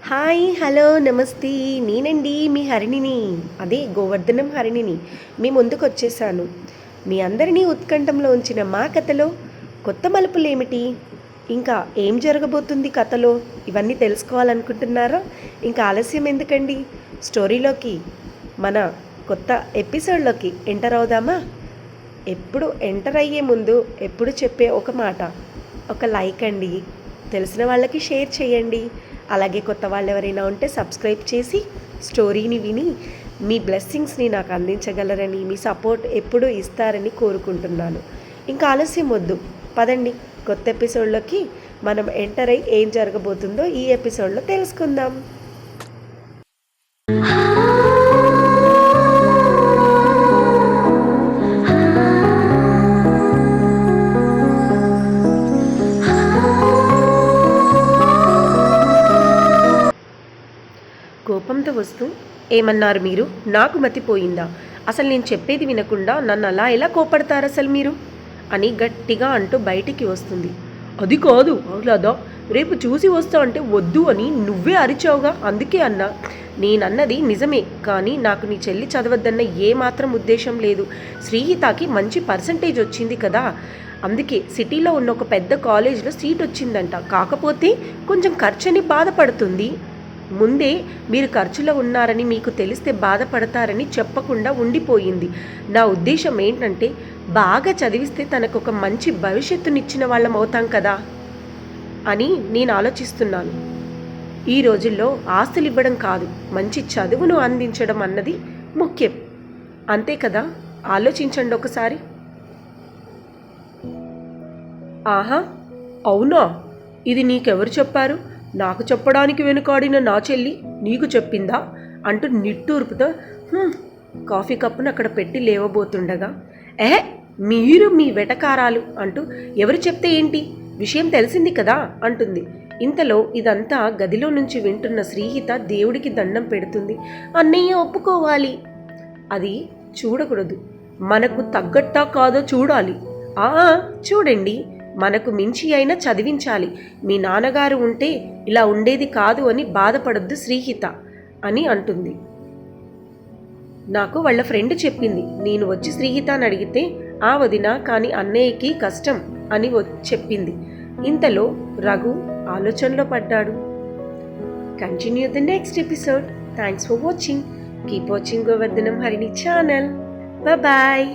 Hi hello నమస్తే. నేనండి మీ హరిణిని, అదే గోవర్ధనం హరిణిని మీ ముందుకు వచ్చేసాను. మీ అందరినీ ఉత్కంఠంలో ఉంచిన మా కథలో కొత్త మలుపులు ఏమిటి, ఇంకా ఏం జరగబోతుంది కథలో, ఇవన్నీ తెలుసుకోవాలనుకుంటున్నారా? ఇంకా ఆలస్యం ఎందుకండి, స్టోరీలోకి, మన కొత్త ఎపిసోడ్లోకి ఎంటర్ అవుదామా? ఎప్పుడు ఎంటర్ అయ్యే ముందు ఎప్పుడు చెప్పే ఒక మాట, ఒక లైక్ అండి, తెలిసిన వాళ్ళకి షేర్ చేయండి. అలాగే కొత్త వాళ్ళు ఎవరైనా ఉంటే సబ్స్క్రైబ్ చేసి స్టోరీని విని మీ బ్లెస్సింగ్స్ని నాకు అందించగలరని, మీ సపోర్ట్ ఎప్పుడూ ఇస్తారని కోరుకుంటున్నాను. ఇంకా ఆలస్యం వద్దు, పదండి కొత్త ఎపిసోడ్లోకి మనం ఎంటర్ అయ్యి ఏం జరగబోతుందో ఈ ఎపిసోడ్లో తెలుసుకుందాం. కోపంతో వస్తూ, ఏమన్నారు మీరు? నాకు మతిపోయిందా? అసలు నేను చెప్పేది వినకుండా నన్ను అలా ఎలా కోపడతారు అసలు మీరు అని గట్టిగా అంటూ బయటికి వస్తుంది. అది కాదు ఆహ్లాద, రేపు చూసి వస్తా అంటే వద్దు అని నువ్వే అరిచావుగా, అందుకే అన్నా. నేనన్నది నిజమే, కానీ నాకు నీ చెల్లి చదవద్దన్న ఏమాత్రం ఉద్దేశం లేదు. శ్రీహితకి మంచి పర్సంటేజ్ వచ్చింది కదా, అందుకే సిటీలో ఉన్న ఒక పెద్ద కాలేజీలో సీట్ వచ్చిందంట. కాకపోతే కొంచెం ఖర్చని బాధపడుతుంది. ముందే మీరు ఖర్చులో ఉన్నారని మీకు తెలిస్తే బాధపడతారని చెప్పకుండా ఉండిపోయింది. నా ఉద్దేశం ఏంటంటే, బాగా చదివిస్తే తనకు ఒక మంచి భవిష్యత్తునిచ్చిన వాళ్ళం అవుతాం కదా అని నేను ఆలోచిస్తున్నాను. ఈ రోజుల్లో ఆస్తులు ఇవ్వడం కాదు, మంచి చదువును అందించడం అన్నది ముఖ్యం. అంతే కదా, ఆలోచించండి ఒకసారి. ఆహా, అవునా? ఇది నీకెవరు చెప్పారు? నాకు చెప్పడానికి వెనుకాడిన నా చెల్లి నీకు చెప్పిందా అంటూ నిట్టూర్పుతో కాఫీ కప్పును అక్కడ పెట్టి లేవబోతుండగా, మీరు మీ వెటకారాలు అంటూ ఎవరు చెప్తే ఏంటి, విషయం తెలిసింది కదా అంటుంది. ఇంతలో ఇదంతా గదిలో నుంచి వింటున్న శ్రీహిత దేవుడికి దండం పెడుతుంది. అన్నయ్య ఒప్పుకోవాలి, అది చూడకూడదు, మనకు తగ్గట్టా కాదో చూడాలి. చూడండి, మనకు మించి అయినా చదివించాలి. మీ నాన్నగారు ఉంటే ఇలా ఉండేది కాదు అని బాధపడొద్దు శ్రీహిత అని అంటుంది. నాకు వాళ్ళ ఫ్రెండ్ చెప్పింది, నేను వచ్చి శ్రీహిత అని అడిగితే ఆ వదిన, కానీ అన్నయ్యకి కష్టం అని చెప్పింది. ఇంతలో రఘు ఆలోచనలో పడ్డాడు. Continue the next episode. Thanks for watching. Keep watching Govardhanam Harini channel. Bye.